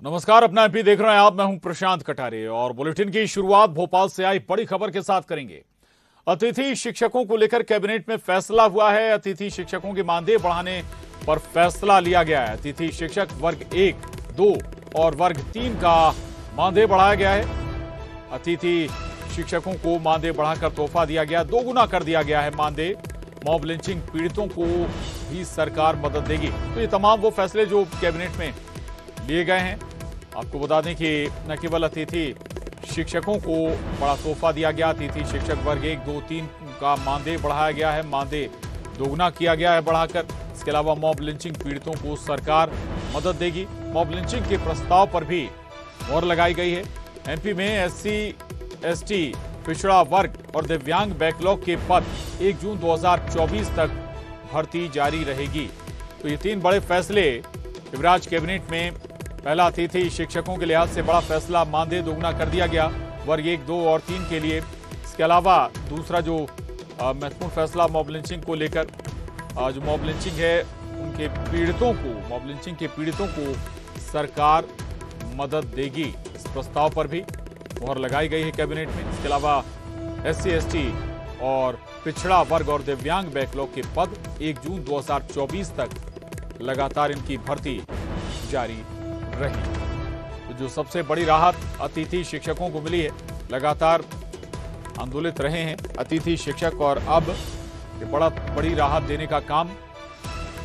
नमस्कार, अपना एमपी देख रहे हैं आप। मैं हूं प्रशांत कटारे और बुलेटिन की शुरुआत भोपाल से आई बड़ी खबर के साथ करेंगे। अतिथि शिक्षकों को लेकर कैबिनेट में फैसला हुआ है। अतिथि शिक्षकों के मानदेय बढ़ाने पर फैसला लिया गया है। अतिथि शिक्षक वर्ग 1, 2 और वर्ग 3 का मानदेय बढ़ाया गया है। अतिथि शिक्षकों को मानदेय बढ़ाकर तोहफा दिया गया, 2 गुना कर दिया गया है मानदेय। मॉब लिंचिंग पीड़ितों को भी सरकार मदद देगी। तो ये तमाम वो फैसले जो कैबिनेट में लिए गए हैं। आपको बता दें कि न केवल अतिथि शिक्षकों को बड़ा तोहफा दिया गया, अतिथि शिक्षक वर्ग 1, 2, 3 का मानदेय बढ़ाया गया है, मानदेय दोगुना किया गया है बढ़ाकर। इसके अलावा मॉब लिंचिंग पीड़ितों को सरकार मदद देगी। मॉब लिंचिंग के प्रस्ताव पर भी मोहर लगाई गई है। एमपी में एससी, एसटी, पिछड़ा वर्ग और दिव्यांग बैकलॉग के पद 1 जून 2024 तक भर्ती जारी रहेगी। तो ये 3 बड़े फैसले शिवराज कैबिनेट में। पहला, अतिथि शिक्षकों के लिहाज से बड़ा फैसला, मानदेय दोगुना कर दिया गया वर्ग 1, 2 और 3 के लिए। इसके अलावा दूसरा जो महत्वपूर्ण फैसला मॉब लिंचिंग को लेकर, जो मॉब लिंचिंग है उनके पीड़ितों को, मॉब लिंचिंग के पीड़ितों को सरकार मदद देगी। इस प्रस्ताव पर भी मोहर लगाई गई है कैबिनेट में। इसके अलावा एससी, एसटी और पिछड़ा वर्ग और दिव्यांग बैकलॉग के पद 1 जून 2024 तक लगातार इनकी भर्ती जारी रही। तो जो सबसे बड़ी राहत अतिथि शिक्षकों को मिली है, लगातार आंदोलित रहे हैं अतिथि शिक्षक और अब ये बड़ी राहत देने का काम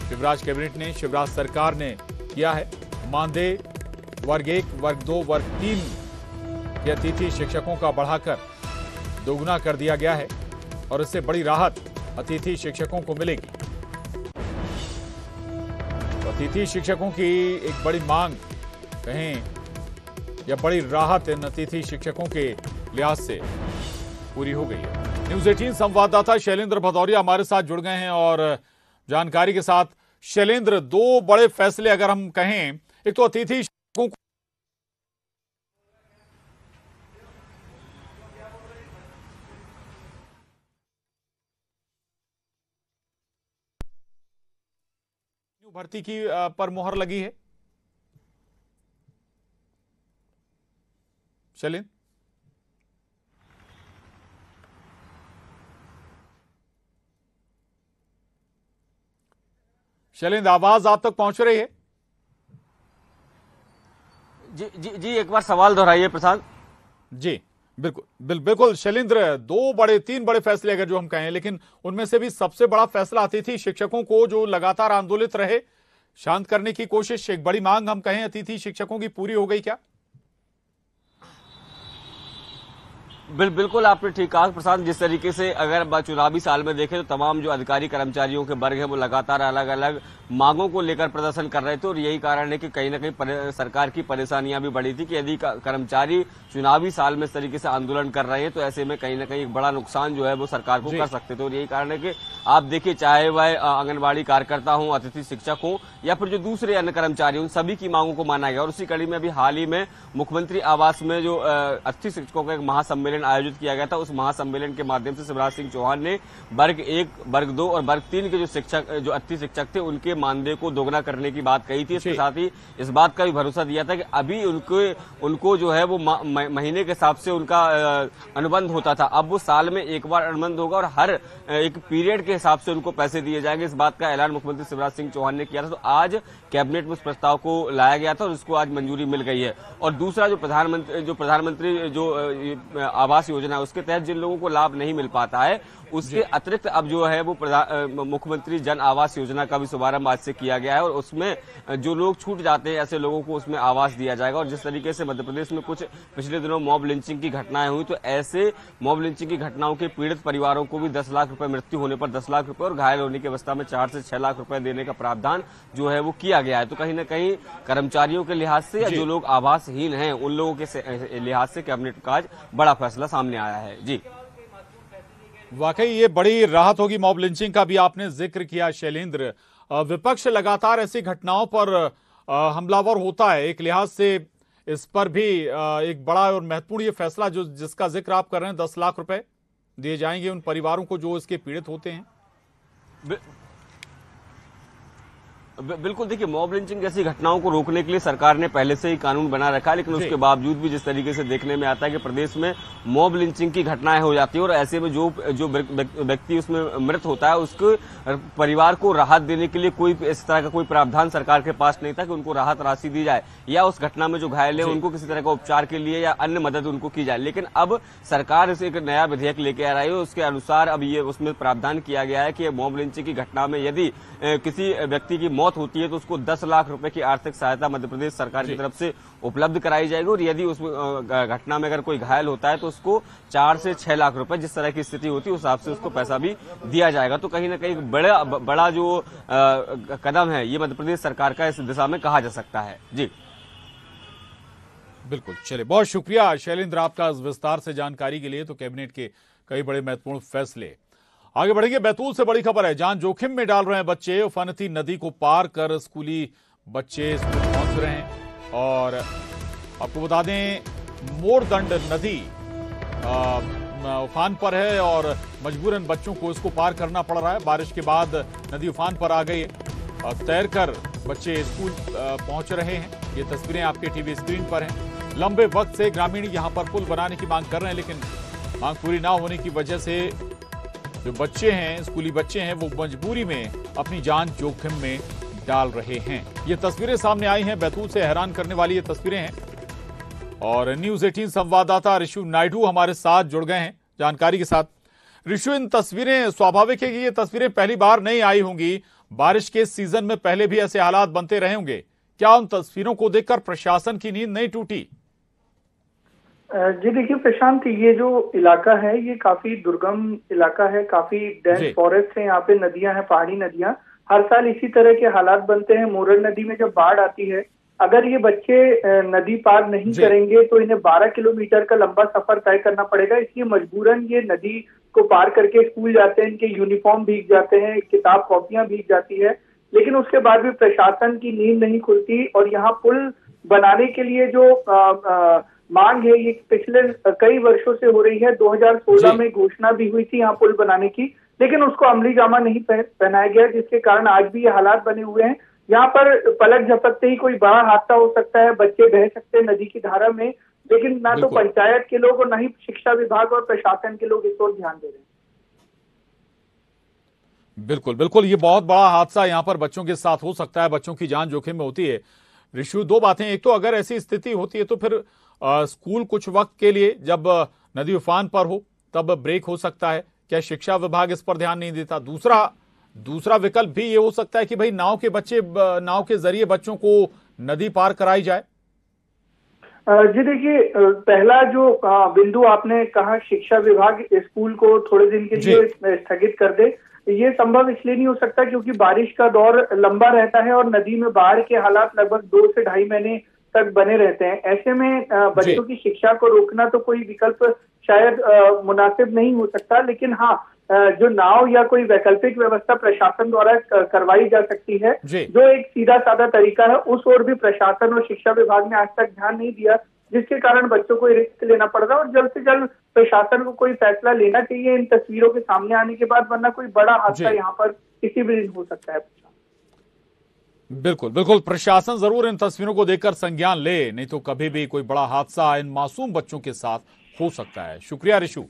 शिवराज कैबिनेट ने, शिवराज सरकार ने किया है। मानदेय वर्ग 1, वर्ग 2, वर्ग 3 के अतिथि शिक्षकों का बढ़ाकर दोगुना कर दिया गया है और इससे बड़ी राहत अतिथि शिक्षकों को मिलेगी। तो अतिथि शिक्षकों की एक बड़ी मांग कहें या बड़ी राहत इन अतिथि शिक्षकों के लिहाज से पूरी हो गई है। न्यूज़ 18 संवाददाता शैलेंद्र भदौरिया हमारे साथ जुड़ गए हैं और जानकारी के साथ। शैलेंद्र, 2 बड़े फैसले अगर हम कहें, एक तो अतिथि शिक्षकों को भर्ती की पर मोहर लगी है। शैलेंद्र, आवाज आप तक पहुंच रही है? जी, एक बार सवाल दोहराइए प्रशांत। जी बिल्कुल शैलेंद्र, 3 बड़े फैसले अगर जो हम कहें, लेकिन उनमें से भी सबसे बड़ा फैसला अतिथि शिक्षकों को जो लगातार आंदोलित रहे, शांत करने की कोशिश, एक बड़ी मांग हम कहें अतिथि शिक्षकों की, पूरी हो गई क्या? बिल्कुल आपने ठीक कहा प्रशांत। जिस तरीके से अगर चुनावी साल में देखें तो तमाम जो अधिकारी कर्मचारियों के वर्ग है वो लगातार अलग अलग मांगों को लेकर प्रदर्शन कर रहे थे और यही कारण है कि कहीं ना कहीं सरकार की परेशानियां भी बढ़ी थी कि यदि कर्मचारी चुनावी साल में इस तरीके से आंदोलन कर रहे हैं तो ऐसे में कहीं ना कहीं एक बड़ा नुकसान जो है वो सरकार को कर सकते थे। और यही कारण है कि आप देखिए, चाहे वह आंगनबाड़ी कार्यकर्ता हो, अतिथि शिक्षक हो या फिर जो दूसरे अन्य कर्मचारी, उन सभी की मांगों को माना गया। और उसी कड़ी में अभी हाल ही में मुख्यमंत्री आवास में जो अतिथि शिक्षकों का एक महासम्मेलन आयोजित किया गया था, उस महासम्मेलन के माध्यम से शिवराज सिंह चौहान ने वर्ग 1, वर्ग 2 और वर्ग 3 के जो अतिथि शिक्षक थे उनके मानदेय को दोगुना करने की बात कही थी। इसके साथ ही इस बात का भी भरोसा दिया था कि अभी उनको जो है वो महीने के हिसाब से उनका अनुबंध होता था, अब वो साल में एक बार अनुबंध होगा और हर एक पीरियड के हिसाब से उनको पैसे दिए जाएंगे। इस बात का ऐलान मुख्यमंत्री शिवराज सिंह चौहान ने किया था। तो आज कैबिनेट में उस प्रस्ताव को लाया गया था और उसको आज मंजूरी मिल गई है। और दूसरा, जो प्रधानमंत्री जो आवास योजना है उसके तहत जिन लोगों को लाभ नहीं मिल पाता है, उसके अतिरिक्त अब जो है वो मुख्यमंत्री जन आवास योजना का भी शुभारंभ आज से किया गया है और उसमें जो लोग छूट जाते हैं ऐसे लोगों को उसमें आवास दिया जाएगा। और जिस तरीके से मध्य प्रदेश में कुछ पिछले दिनों मॉब लिंचिंग की घटनाएं हुई, तो ऐसे मॉब लिंचिंग की घटनाओं के पीड़ित परिवारों को भी 10 लाख रुपए, मृत्यु होने पर 10 लाख रुपए और घायल होने की अवस्था में 4 से 6 लाख रुपए देने का प्रावधान जो है वो किया गया है। तो कहीं ना कहीं कर्मचारियों के लिहाज से या जो लोग आवासहीन हैं उन लोगों के लिहाज से कैबिनेट का आज बड़ा फैसला सामने आया है। जी, वाकई ये बड़ी राहत होगी। मॉब लिंचिंग का भी आपने जिक्र किया शैलेंद्र। विपक्ष लगातार ऐसी घटनाओं पर हमलावर होता है, एक लिहाज से इस पर भी एक बड़ा और महत्वपूर्ण ये फैसला जिसका जिक्र आप कर रहे हैं, 10 लाख रुपए दिए जाएंगे उन परिवारों को जो इसके पीड़ित होते हैं। बिल्कुल, देखिए मॉब लिंचिंग जैसी घटनाओं को रोकने के लिए सरकार ने पहले से ही कानून बना रखा है, लेकिन उसके बावजूद भी जिस तरीके से देखने में आता है कि प्रदेश में मॉब लिंचिंग की घटनाएं हो जाती है और ऐसे में जो व्यक्ति उसमें मृत होता है उसके परिवार को राहत देने के लिए कोई इस तरह का कोई प्रावधान सरकार के पास नहीं था कि उनको राहत राशि दी जाए या उस घटना में जो घायल है उनको किसी तरह का उपचार के लिए या अन्य मदद उनको की जाए। लेकिन अब सरकार इसे एक नया विधेयक लेके आ रही है, उसके अनुसार अब ये उसमें प्रावधान किया गया है कि मॉब लिंचिंग की घटना में यदि किसी व्यक्ति की मौत होती है तो उसको 10 लाख रुपए की आर्थिक सहायता मध्य प्रदेश सरकार की तरफ से उपलब्ध कराई जाएगी और यदि उस घटना में अगर कोई घायल होता है तो उसको 4 से 6 लाख रुपए जिस तरह की स्थिति होती है उस हिसाब से उसको पैसा भी दिया जाएगा। तो कहीं ना कहीं बड़ा जो कदम है ये मध्य प्रदेश सरकार का इस दिशा में कहा जा सकता है। जी बिल्कुल, चलिए बहुत शुक्रिया शैलेंद्र आपका इस विस्तार से जानकारी के लिए। तो कैबिनेट के कई बड़े महत्वपूर्ण फैसले। आगे बढ़ेंगे, बैतूल से बड़ी खबर है, जान जोखिम में डाल रहे हैं बच्चे। उफानती नदी को पार कर स्कूली बच्चे स्कूल पहुंच रहे हैं और आपको बता दें मोरदंड नदी उफान पर है और मजबूरन बच्चों को इसको पार करना पड़ रहा है। बारिश के बाद नदी उफान पर आ गई है, तैरकर बच्चे स्कूल पहुंच रहे हैं। ये तस्वीरें आपके टीवी स्क्रीन पर हैं। लंबे वक्त से ग्रामीण यहां पर पुल बनाने की मांग कर रहे हैं, लेकिन मांग पूरी ना होने की वजह से जो बच्चे हैं, स्कूली बच्चे हैं, वो मजबूरी में अपनी जान जोखिम में डाल रहे हैं। ये तस्वीरें सामने आई हैं, बैतूल से हैरान करने वाली ये तस्वीरें हैं और न्यूज 18 संवाददाता ऋषु नायडू हमारे साथ जुड़ गए हैं जानकारी के साथ। ऋषु, इन तस्वीरें, स्वाभाविक है कि ये तस्वीरें पहली बार नहीं आई होंगी, बारिश के सीजन में पहले भी ऐसे हालात बनते रहे होंगे, क्या उन तस्वीरों को देखकर प्रशासन की नींद नहीं टूटी? जी देखिए प्रशांत, ये जो इलाका है ये काफी दुर्गम इलाका है, काफी डेंस फॉरेस्ट है, यहाँ पे नदियां हैं, पहाड़ी नदियां। हर साल इसी तरह के हालात बनते हैं। मोरन नदी में जब बाढ़ आती है, अगर ये बच्चे नदी पार नहीं करेंगे तो इन्हें 12 किलोमीटर का लंबा सफर तय करना पड़ेगा। इसलिए मजबूरन ये नदी को पार करके स्कूल जाते हैं, इनके यूनिफॉर्म भीग जाते हैं, किताब कॉपियां भीग जाती है, लेकिन उसके बाद भी प्रशासन की नींद नहीं खुलती। और यहाँ पुल बनाने के लिए जो मांग है ये पिछले कई वर्षों से हो रही है। 2016 में घोषणा भी हुई थी यहाँ पुल बनाने की, लेकिन उसको अमली जामा नहीं पहनाया गया, जिसके कारण आज भी ये हालात बने हुए हैं। यहाँ पर पलक झपकते ही कोई बड़ा हादसा हो सकता है, बच्चे बह सकते हैं नदी की धारा में, लेकिन ना तो पंचायत के लोग और ना ही शिक्षा विभाग और प्रशासन के लोग इस ओर ध्यान दे रहे हैं। बिल्कुल बिल्कुल, ये बहुत बड़ा हादसा यहाँ पर बच्चों के साथ हो सकता है, बच्चों की जान जोखिम में होती है। ऋषु, दो बातें, एक तो अगर ऐसी स्थिति होती है तो फिर स्कूल कुछ वक्त के लिए जब नदी उफान पर हो तब ब्रेक हो सकता है, क्या शिक्षा विभाग इस पर ध्यान नहीं देता? दूसरा विकल्प भी ये हो सकता है कि भाई नाव के जरिए बच्चों को नदी पार कराई जाए। जी देखिए, पहला जो बिंदु आपने कहा, शिक्षा विभाग स्कूल को थोड़े दिन के लिए स्थगित कर दे, ये संभव इसलिए नहीं हो सकता क्योंकि बारिश का दौर लंबा रहता है और नदी में बाढ़ के हालात लगभग 2 से ढाई महीने तक बने रहते हैं। ऐसे में बच्चों की शिक्षा को रोकना तो कोई विकल्प शायद मुनासिब नहीं हो सकता, लेकिन हाँ, जो नाव या कोई वैकल्पिक व्यवस्था प्रशासन द्वारा करवाई जा सकती है, जो एक सीधा साधा तरीका है, उस ओर भी प्रशासन और शिक्षा विभाग ने आज तक ध्यान नहीं दिया, जिसके कारण बच्चों को रिस्क लेना पड़ रहा है। और जल्द से जल्द प्रशासन को कोई फैसला लेना चाहिए इन तस्वीरों के सामने आने के बाद, वरना कोई बड़ा हादसा यहाँ पर किसी भी दिन हो सकता है। बिल्कुल बिल्कुल, प्रशासन जरूर इन तस्वीरों को देखकर संज्ञान ले, नहीं तो कभी भी कोई बड़ा हादसा इन मासूम बच्चों के साथ हो सकता है। शुक्रिया ऋषु।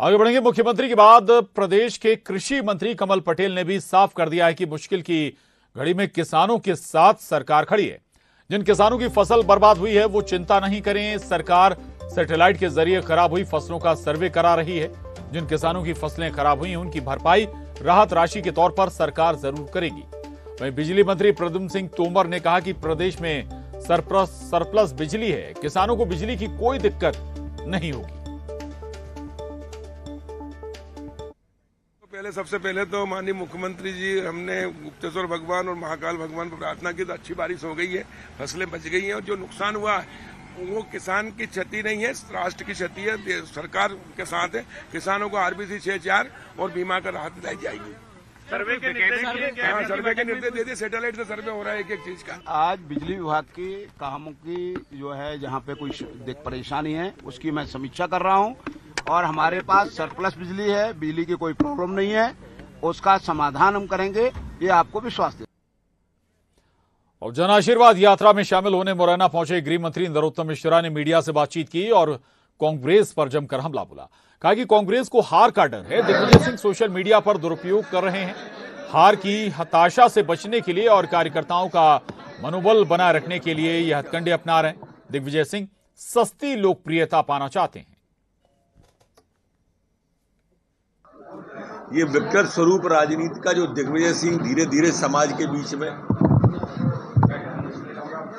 आगे बढ़ेंगे, मुख्यमंत्री के बाद प्रदेश के कृषि मंत्री कमल पटेल ने भी साफ कर दिया है कि मुश्किल की घड़ी में किसानों के साथ सरकार खड़ी है। जिन किसानों की फसल बर्बाद हुई है वो चिंता नहीं करें, सरकार सैटेलाइट के जरिए खराब हुई फसलों का सर्वे करा रही है। जिन किसानों की फसलें खराब हुई हैं उनकी भरपाई राहत राशि के तौर पर सरकार जरूर करेगी। वहीं बिजली मंत्री प्रद्युम्न सिंह तोमर ने कहा कि प्रदेश में सरप्लस बिजली है, किसानों को बिजली की कोई दिक्कत नहीं होगी। सबसे पहले तो माननीय मुख्यमंत्री जी, हमने गुप्तेश्वर भगवान और महाकाल भगवान पर प्रार्थना की तो अच्छी बारिश हो गई है, फसलें बच गई हैं और जो नुकसान हुआ है वो किसान की क्षति नहीं है, राष्ट्र की क्षति है। सरकार के साथ है, किसानों को RBC 6-4 और बीमा का राहत दिलाई जाएगी। सर्वे के निर्देश दे दिए, सैटेलाइट से सर्वे हो रहा है एक एक चीज का। आज बिजली विभाग की कामों की जो है जहाँ पे कोई परेशानी है उसकी मैं समीक्षा कर रहा हूँ और हमारे पास सरप्लस बिजली है, बिजली की कोई प्रॉब्लम नहीं है, उसका समाधान हम करेंगे, ये आपको विश्वास दे। और जन आशीर्वाद यात्रा में शामिल होने मुरैना पहुंचे गृह मंत्री नरोत्तम मिश्रा ने मीडिया से बातचीत की और कांग्रेस पर जमकर हमला बोला। कहा कि कांग्रेस को हार का डर है। दिग्विजय सिंह सोशल मीडिया पर दुरुपयोग कर रहे हैं। हार की हताशा से बचने के लिए और कार्यकर्ताओं का मनोबल बनाए रखने के लिए यह हथकंडे अपना रहे हैं। दिग्विजय सिंह सस्ती लोकप्रियता पाना चाहते हैं। ये विकृत स्वरूप राजनीति का जो दिग्विजय सिंह धीरे धीरे समाज के बीच में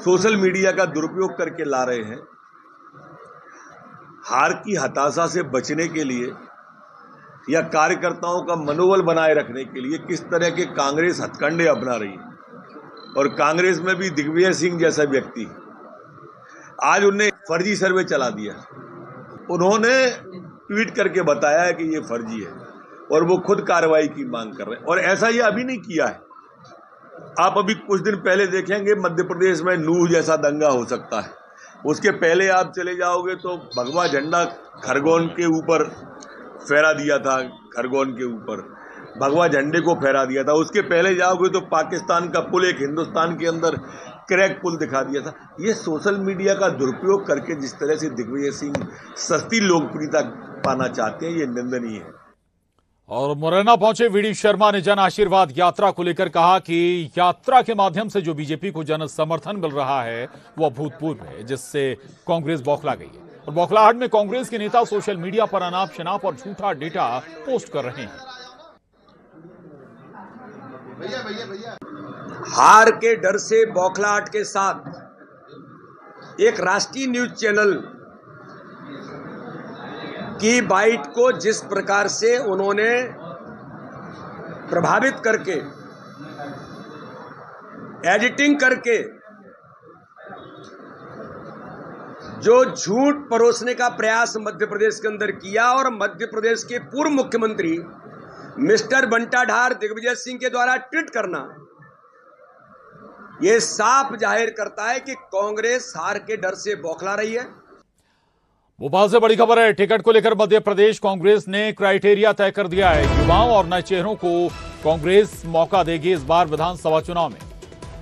सोशल मीडिया का दुरुपयोग करके ला रहे हैं, हार की हताशा से बचने के लिए या कार्यकर्ताओं का मनोबल बनाए रखने के लिए किस तरह के कांग्रेस हथकंडे अपना रही है। और कांग्रेस में भी दिग्विजय सिंह जैसा व्यक्ति आज उन्हें फर्जी सर्वे चला दिया। उन्होंने ट्वीट करके बताया है कि ये फर्जी है और वो खुद कार्रवाई की मांग कर रहे हैं। और ऐसा ये अभी नहीं किया है। आप अभी कुछ दिन पहले देखेंगे मध्य प्रदेश में नूह जैसा दंगा हो सकता है। उसके पहले आप चले जाओगे तो भगवा झंडा खरगोन के ऊपर फहरा दिया था, खरगोन के ऊपर भगवा झंडे को फहरा दिया था। उसके पहले जाओगे तो पाकिस्तान का पुल एक हिंदुस्तान के अंदर क्रैक पुल दिखा दिया था। ये सोशल मीडिया का दुरुपयोग करके जिस तरह से दिग्विजय सिंह सस्ती लोकप्रियता पाना चाहते हैं, ये निंदनीय है। और मुरैना पहुंचे वीडी शर्मा ने जन आशीर्वाद यात्रा को लेकर कहा कि यात्रा के माध्यम से जो बीजेपी को जन समर्थन मिल रहा है वो अभूतपूर्व है, जिससे कांग्रेस बौखला गई है। और बौखलाहट में कांग्रेस के नेता सोशल मीडिया पर अनाप शनाप और झूठा डेटा पोस्ट कर रहे हैं। हार के डर से बौखलाहट के साथ एक राष्ट्रीय न्यूज चैनल की बाइट को जिस प्रकार से उन्होंने प्रभावित करके एडिटिंग करके जो झूठ परोसने का प्रयास मध्य प्रदेश के अंदर किया और मध्य प्रदेश के पूर्व मुख्यमंत्री मिस्टर बंटा ढार दिग्विजय सिंह के द्वारा ट्वीट करना, यह साफ जाहिर करता है कि कांग्रेस हार के डर से बौखला रही है। भोपाल से बड़ी खबर है। टिकट को लेकर मध्य प्रदेश कांग्रेस ने क्राइटेरिया तय कर दिया है। युवाओं और नए चेहरों को कांग्रेस मौका देगी इस बार विधानसभा चुनाव में।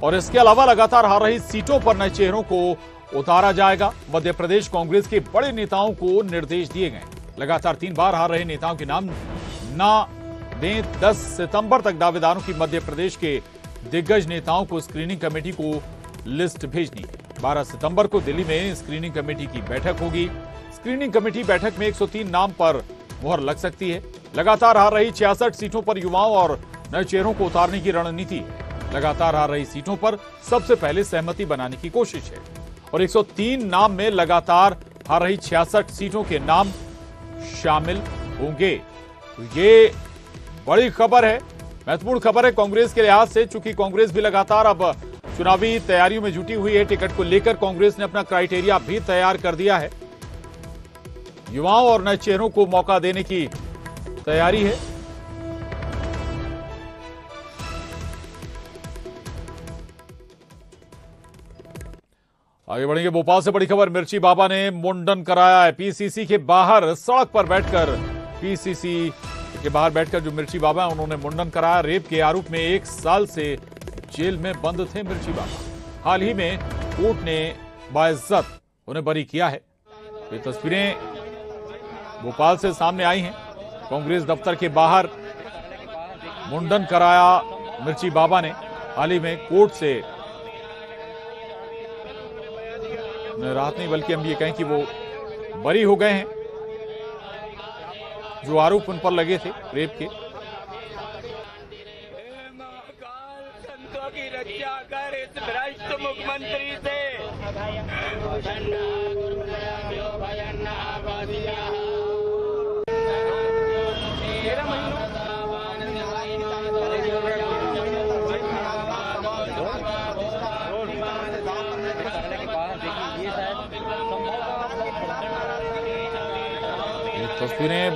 और इसके अलावा लगातार हार रही सीटों पर नए चेहरों को उतारा जाएगा। मध्य प्रदेश कांग्रेस के बड़े नेताओं को निर्देश दिए गए। लगातार 3 बार हार रहे नेताओं के नाम ना दें। 10 सितंबर तक दावेदारों की मध्य प्रदेश के दिग्गज नेताओं को स्क्रीनिंग कमेटी को लिस्ट भेजनी है। 12 सितंबर को दिल्ली में स्क्रीनिंग कमेटी की बैठक होगी। स्क्रीनिंग कमेटी बैठक में 103 नाम पर मुहर लग सकती है। लगातार हार रही 66 सीटों पर युवाओं और नए चेहरों को उतारने की रणनीति है। लगातार हार रही सीटों पर सबसे पहले सहमति बनाने की कोशिश है। और 103 नाम में लगातार हार रही 66 सीटों के नाम शामिल होंगे। ये बड़ी खबर है, महत्वपूर्ण खबर है कांग्रेस के लिहाज से, चूंकि कांग्रेस भी लगातार अब चुनावी तैयारियों में जुटी हुई है। टिकट को लेकर कांग्रेस ने अपना क्राइटेरिया भी तैयार कर दिया है। युवाओं और नए चेहरों को मौका देने की तैयारी है। आगे बढ़ेंगे। भोपाल से बड़ी खबर, मिर्ची बाबा ने मुंडन कराया है। पीसीसी के बाहर सड़क पर बैठकर, पीसीसी के बाहर बैठकर जो मिर्ची बाबा है उन्होंने मुंडन कराया। रेप के आरोप में 1 साल से जेल में बंद थे मिर्ची बाबा। हाल ही में कोर्ट ने बाइज्जत उन्हें बरी किया है। ये तस्वीरें भोपाल से सामने आई हैं। कांग्रेस दफ्तर के बाहर मुंडन कराया मिर्ची बाबा ने। हाल ही में कोर्ट से राहत नहीं बल्कि हम ये कहें कि वो बरी हो गए हैं जो आरोप उन पर लगे थे रेप के। संतों की रक्षा कर इस भ्रष्ट मुख्यमंत्री से। तस्वीरें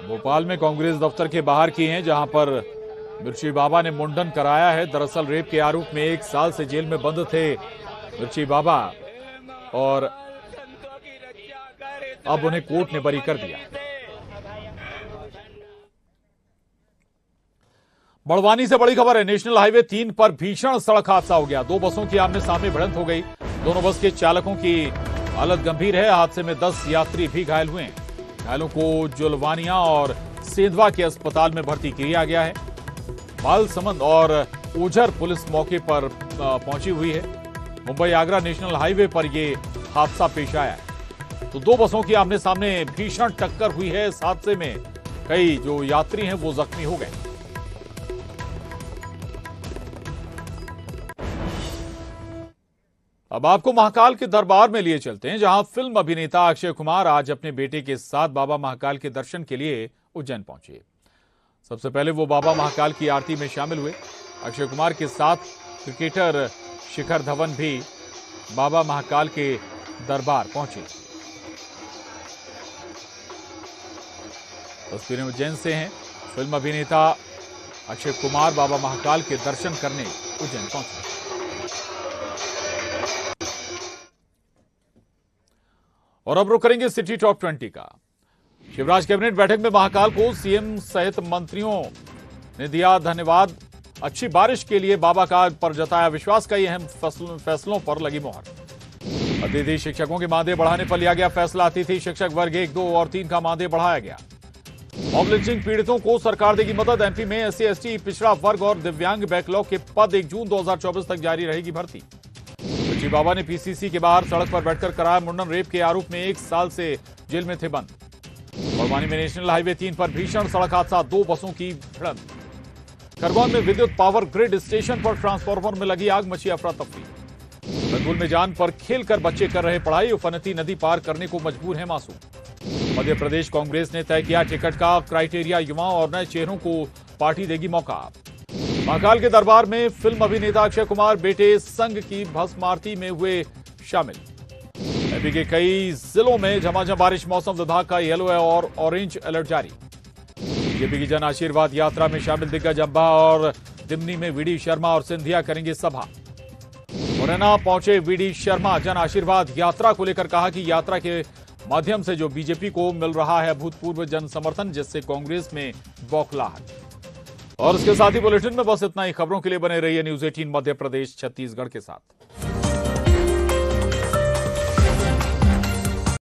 भोपाल में कांग्रेस दफ्तर के बाहर की हैं, जहां पर मिर्ची बाबा ने मुंडन कराया है। दरअसल रेप के आरोप में 1 साल से जेल में बंद थे मिर्ची बाबा और अब उन्हें कोर्ट ने बरी कर दिया। बड़वानी से बड़ी खबर है। नेशनल हाईवे 3 पर भीषण सड़क हादसा हो गया। दो बसों की आमने सामने भिड़ंत हो गई। दोनों बस के चालकों की हालत गंभीर है। हादसे में 10 यात्री भी घायल हुए हैं। घायलों को जुलवानिया और सेंधवा के अस्पताल में भर्ती किया गया है। बालसमंद और ओझर पुलिस मौके पर पहुंची हुई है। मुंबई आगरा नेशनल हाईवे पर यह हादसा पेश आया है। तो दो बसों की आमने सामने भीषण टक्कर हुई है। इस हादसे में कई जो यात्री हैं वो जख्मी हो गए। अब आपको महाकाल के दरबार में लिए चलते हैं, जहां फिल्म अभिनेता अक्षय कुमार आज अपने बेटे के साथ बाबा महाकाल के दर्शन के लिए उज्जैन पहुंचे। सबसे पहले वो बाबा महाकाल की आरती में शामिल हुए। अक्षय कुमार के साथ क्रिकेटर शिखर धवन भी बाबा महाकाल के दरबार पहुंचे। तस्वीरें उज्जैन से हैं। फिल्म अभिनेता अक्षय कुमार बाबा महाकाल के दर्शन करने उज्जैन पहुंचे। और अब रुक करेंगे सिटी टॉप 20 का। शिवराज कैबिनेट बैठक में महाकाल को सीएम सहित मंत्रियों ने दिया धन्यवाद। अच्छी बारिश के लिए बाबा का पर जताया विश्वास। कई अहम फैसलों पर लगी मोहर। अतिथि शिक्षकों के मानदेय बढ़ाने पर लिया गया फैसला। अतिथि शिक्षक वर्ग 1, 2 और 3 का मानदेय बढ़ाया गया। मॉब लिंचिंग पीड़ितों को सरकार देगी मदद। एमपी में एससी, एसटी, पिछड़ा वर्ग और दिव्यांग बैकलॉग के पद 1 जून 2024 तक जारी रहेगी भर्ती। पिछड़ी बाबा ने पीसीसी के बाहर सड़क पर बैठकर कराया मुंडन। रेप के आरोप में 1 साल से जेल में थे बंद। बड़वानी में नेशनल हाईवे 3 पर भीषण सड़क हादसा। 2 बसों की भिड़ंत। खरगोन में विद्युत पावर ग्रिड स्टेशन पर ट्रांसफार्मर में लगी आग, मची अफरा तफरी। रंगुल में जान पर खेलकर बच्चे कर रहे पढ़ाई। उफनती नदी पार करने को मजबूर है मासूम। मध्य प्रदेश कांग्रेस ने तय किया टिकट का क्राइटेरिया। युवाओं और नए चेहरों को पार्टी देगी मौका। महाकाल के दरबार में फिल्म अभिनेता अक्षय कुमार बेटे संघ की भस्म आरती में हुए शामिल। एमपी के कई जिलों में झमाझम बारिश। मौसम विभाग का येलो और ऑरेंज अलर्ट जारी। बीजेपी की जन आशीर्वाद यात्रा में शामिल दिग्गज अब्बा और दिमनी में वीडी शर्मा और सिंधिया करेंगे सभा। मुरैना पहुंचे वीडी शर्मा। जन आशीर्वाद यात्रा को लेकर कहा कि यात्रा के माध्यम से जो बीजेपी को मिल रहा है अभूतपूर्व जन समर्थन, जिससे कांग्रेस में बौखलाहट। और इसके साथ ही बुलेटिन में बस इतना ही। खबरों के लिए बने रहिए न्यूज़ 18 मध्य प्रदेश छत्तीसगढ़ के साथ।